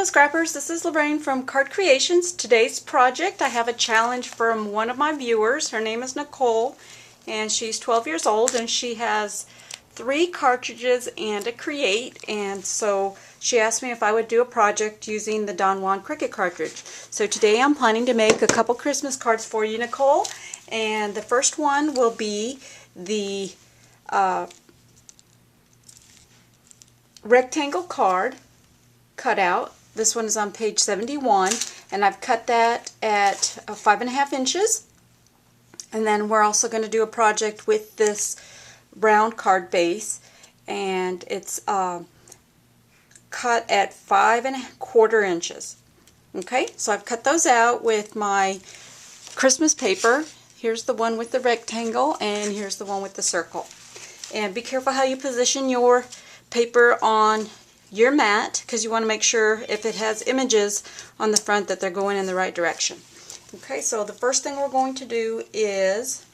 Hello Scrappers, this is Lorraine from Card Creations. Today's project, I have a challenge from one of my viewers. Her name is Nicole and she's 12 years old and she has 3 cartridges and a Create, and so she asked me if I would do a project using the Juan Cricut cartridge. So today I'm planning to make a couple Christmas cards for you, Nicole, and the first one will be the rectangle card cutout. This one is on page 71 and I've cut that at 5.5 inches, and then we're also going to do a project with this round card base, and it's cut at 5.25 inches. Okay, so I've cut those out with my Christmas paper. Here's the one with the rectangle and here's the one with the circle. And be careful how you position your paper on your mat, because you want to make sure if it has images on the front that they're going in the right direction. Okay, so the first thing we're going to do is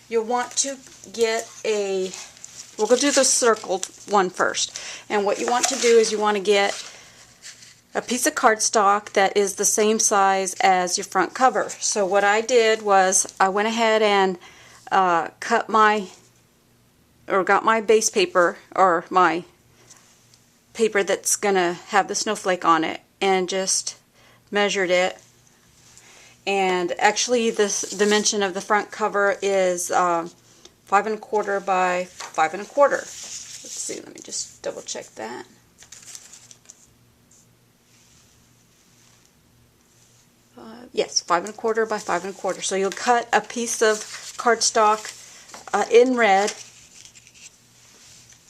you'll want to get a, we'll go do the circled one first. And what you want to do is you want to get a piece of cardstock that is the same size as your front cover. So what I did was I went ahead and got my base paper, or my paper that's gonna have the snowflake on it, and just measured it. And actually this dimension of the front cover is 5.25 by 5.25. Let's see, let me just double check that. Yes, 5.25 by 5.25. So you'll cut a piece of cardstock in red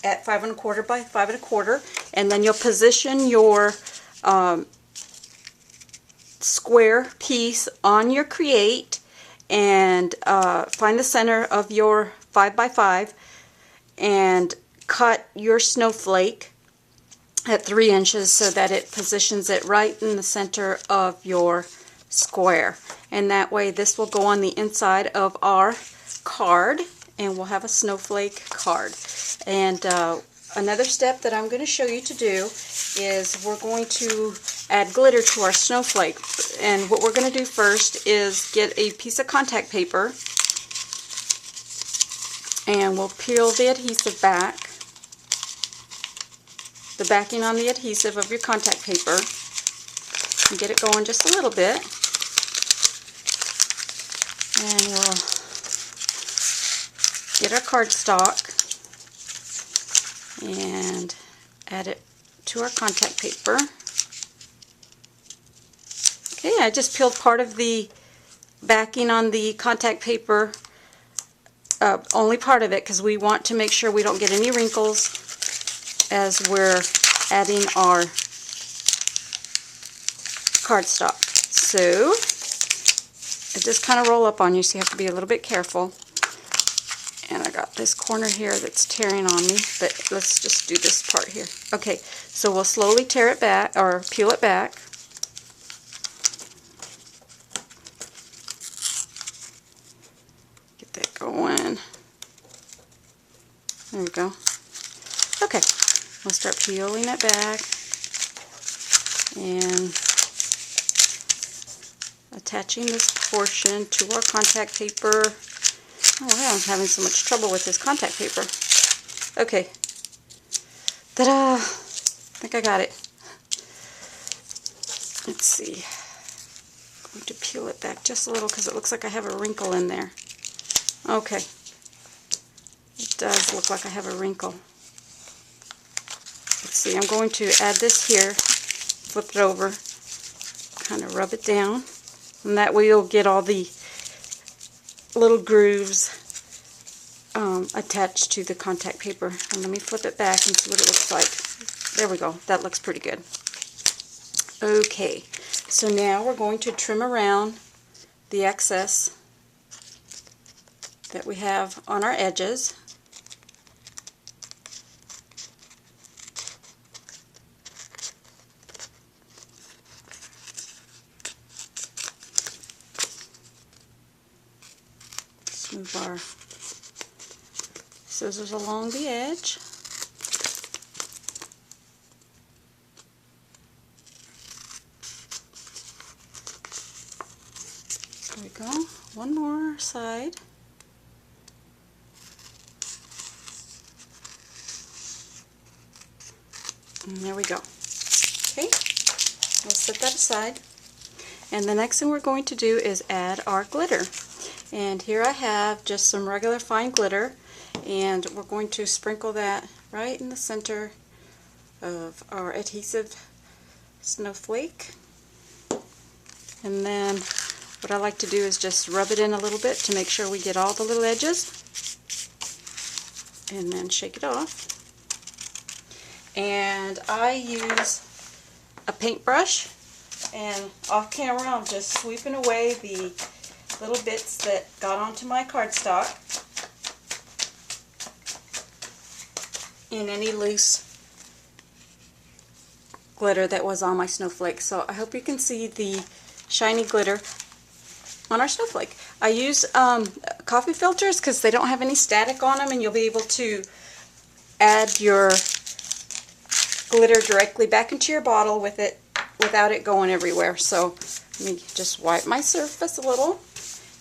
at 5.25 by 5.25, and then you'll position your square piece on your Create and find the center of your 5 by 5 and cut your snowflake at 3 inches so that it positions it right in the center of your square. And that way this will go on the inside of our card and we'll have a snowflake card. And another step that I'm going to show you to do is we're going to add glitter to our snowflake. And what we're going to do first is get a piece of contact paper and we'll peel the adhesive back, the backing on the adhesive of your contact paper, and get it going just a little bit. And we'll get our cardstock and add it to our contact paper. Okay, I just peeled part of the backing on the contact paper, only part of it, because we want to make sure we don't get any wrinkles as we're adding our cardstock. So it just kind of roll up on you, so you have to be a little bit careful. And I got this corner here that's tearing on me, but let's just do this part here. Okay, so we'll slowly tear it back, or peel it back. Get that going. There we go. Okay, we'll start peeling it back and attaching this portion to our contact paper. Oh wow, I'm having so much trouble with this contact paper. Okay. Ta-da! I think I got it. Let's see. I'm going to peel it back just a little because it looks like I have a wrinkle in there. Okay. It does look like I have a wrinkle. Let's see, I'm going to add this here, flip it over, kind of rub it down, and that way you'll get all the little grooves attached to the contact paper. And let me flip it back and see what it looks like. There we go. That looks pretty good. Okay, so now we're going to trim around the excess that we have on our edges. Move our scissors along the edge. go. One more side. And there we go. Okay, we'll set that aside. And the next thing we're going to do is add our glitter. And here I have just some regular fine glitter, and we're going to sprinkle that right in the center of our adhesive snowflake. And then what I like to do is just rub it in a little bit to make sure we get all the little edges, and then shake it off. And I use a paintbrush, and off camera I'm just sweeping away the little bits that got onto my cardstock and any loose glitter that was on my snowflake. So I hope you can see the shiny glitter on our snowflake. I use coffee filters because they don't have any static on them, and you'll be able to add your glitter directly back into your bottle with it without it going everywhere. So let me just wipe my surface a little,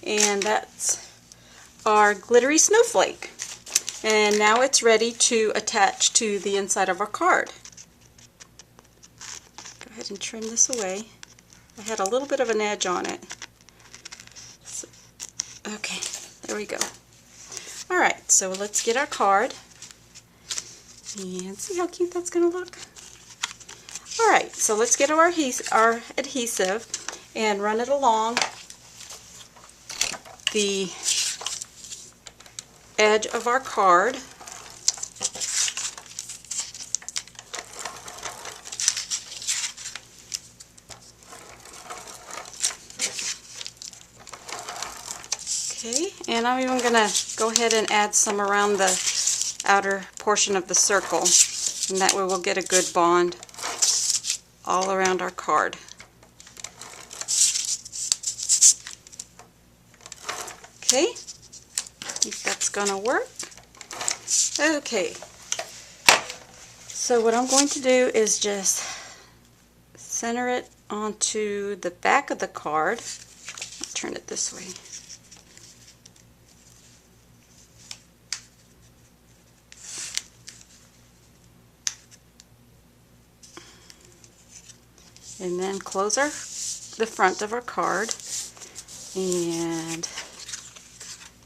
and that's our glittery snowflake. And now it's ready to attach to the inside of our card. Go ahead and trim this away. I had a little bit of an edge on it. So, okay, there we go. Alright, so let's get our card and see how cute that's going to look. Alright, so let's get our adhesive and run it along the edge of our card. Okay, and I'm even going to go ahead and add some around the outer portion of the circle, and that way we'll get a good bond all around our card. Okay, I think that's going to work. Okay, so what I'm going to do is just center it onto the back of the card. I'll turn it this way. And then close the front of our card, and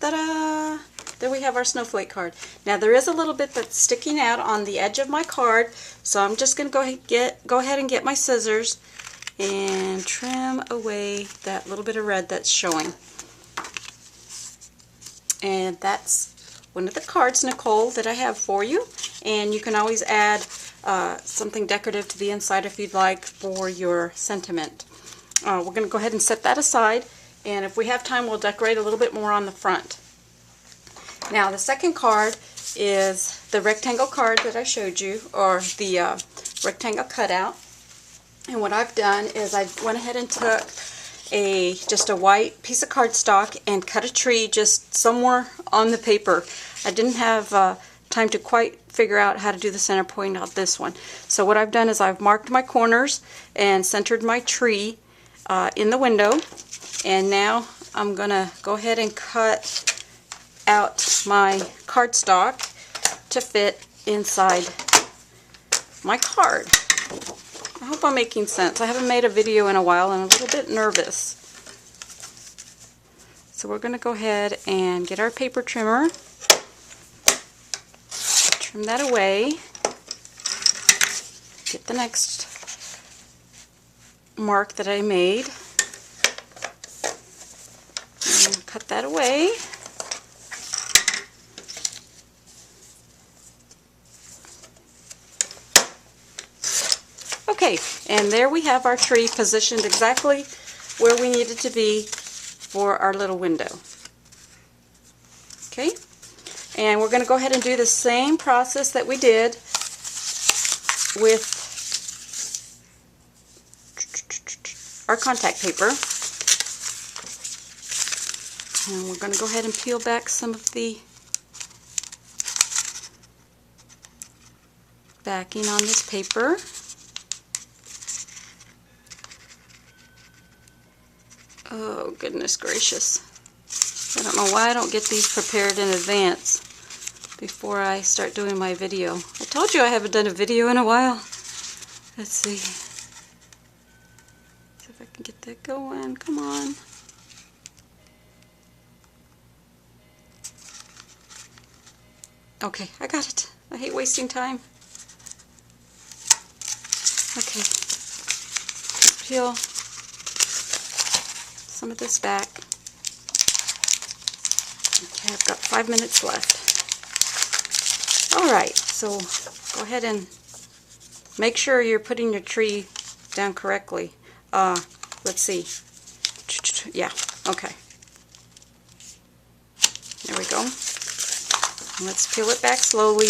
ta-da! There we have our snowflake card. Now there is a little bit that's sticking out on the edge of my card, so I'm just going to go ahead and get my scissors and trim away that little bit of red that's showing. And that's one of the cards, Nicole, that I have for you. And you can always add something decorative to the inside if you'd like for your sentiment. We're going to go ahead and set that aside, and if we have time we'll decorate a little bit more on the front. Now the second card is the rectangle card that I showed you, or the rectangle cutout. And what I've done is I went ahead and took just a white piece of cardstock and cut a tree just somewhere on the paper. I didn't have time to quite figure out how to do the center point of this one. So what I've done is I've marked my corners and centered my tree in the window, and now I'm gonna go ahead and cut out my cardstock to fit inside my card. I hope I'm making sense. I haven't made a video in a while and I'm a little bit nervous. So we're gonna go ahead and get our paper trimmer. Trim that away. Get the next mark that I made. And cut that away. Okay, and there we have our tree positioned exactly where we need it to be for our little window. Okay, and we're going to go ahead and do the same process that we did with our contact paper. And we're going to go ahead and peel back some of the backing on this paper. Oh, goodness gracious. I don't know why I don't get these prepared in advance before I start doing my video. I told you I haven't done a video in a while. Let's see. See if I can get that going. Come on. Okay, I got it. I hate wasting time. Okay. Let's peel some of this back. Okay, I've got 5 minutes left. Alright, so go ahead and make sure you're putting your tree down correctly. Let's see. Yeah, okay. There we go. And let's peel it back slowly,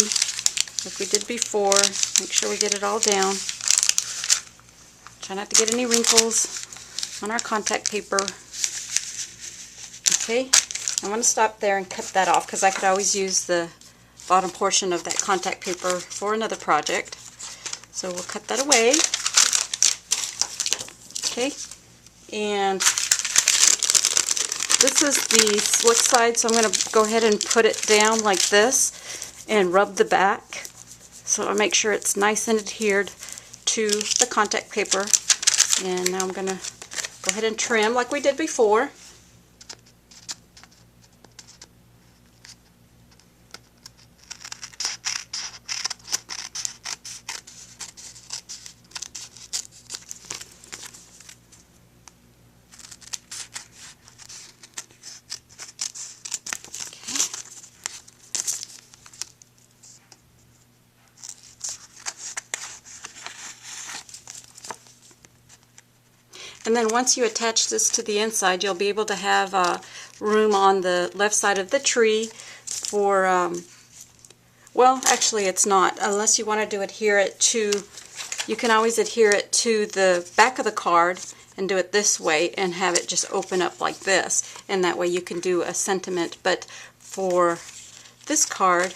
like we did before. Make sure we get it all down. Try not to get any wrinkles on our contact paper. Okay, I'm going to stop there and cut that off because I could always use the bottom portion of that contact paper for another project. So we'll cut that away. Okay, and this is the slick side, so I'm going to go ahead and put it down like this and rub the back so I make sure it's nice and adhered to the contact paper. And now I'm going to go ahead and trim like we did before. And then once you attach this to the inside, you'll be able to have room on the left side of the tree for, well, actually it's not, unless you wanted to adhere it to, you can always adhere it to the back of the card and do it this way and have it just open up like this, and that way you can do a sentiment. But for this card,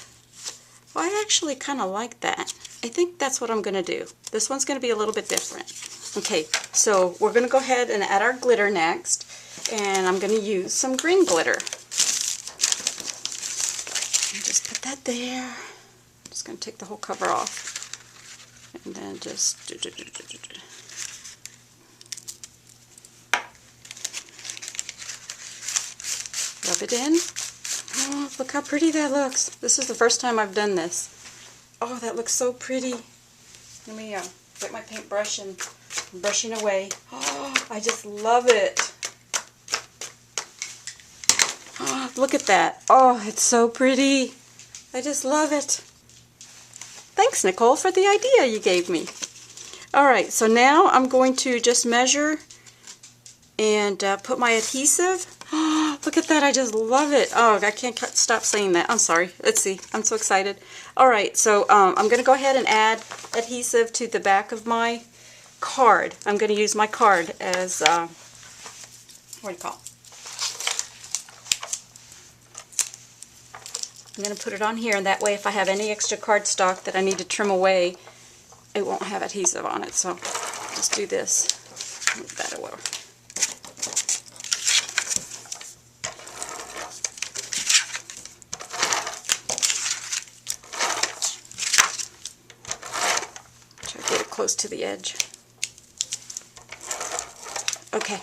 well, I actually kind of like that. I think that's what I'm going to do. This one's going to be a little bit different. Okay, so we're going to go ahead and add our glitter next, and I'm going to use some green glitter. Just put that there. I'm just going to take the whole cover off, and then just rub it in. Oh, look how pretty that looks. This is the first time I've done this. Oh, that looks so pretty. Let me get my paintbrush and I'm brushing away. Oh, I just love it. Oh, look at that. Oh, it's so pretty. I just love it. Thanks, Nicole, for the idea you gave me. Alright, so now I'm going to just measure and put my adhesive. Oh, look at that. I just love it. Oh, I can't stop saying that. I'm sorry. Let's see. I'm so excited. Alright, so I'm going to go ahead and add adhesive to the back of my card. I'm going to use my card as, what do you call it? I'm going to put it on here, and that way if I have any extra cardstock that I need to trim away, it won't have adhesive on it. So just do this. Move that away. Try to get it close to the edge. Okay,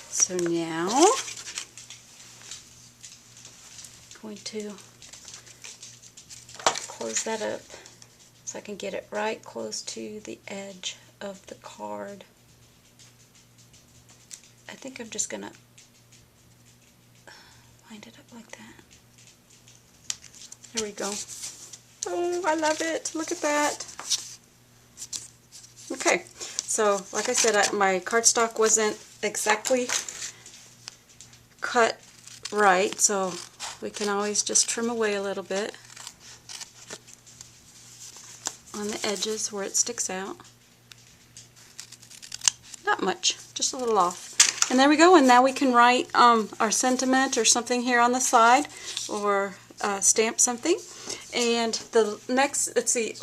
so now I'm going to close that up so I can get it right close to the edge of the card. I think I'm just going to line it up like that. There we go. Oh, I love it. Look at that. Okay. So, like I said, my cardstock wasn't exactly cut right, so we can always just trim away a little bit on the edges where it sticks out. Not much, just a little off. And there we go, and now we can write our sentiment or something here on the side, or stamp something. And the next, let's see,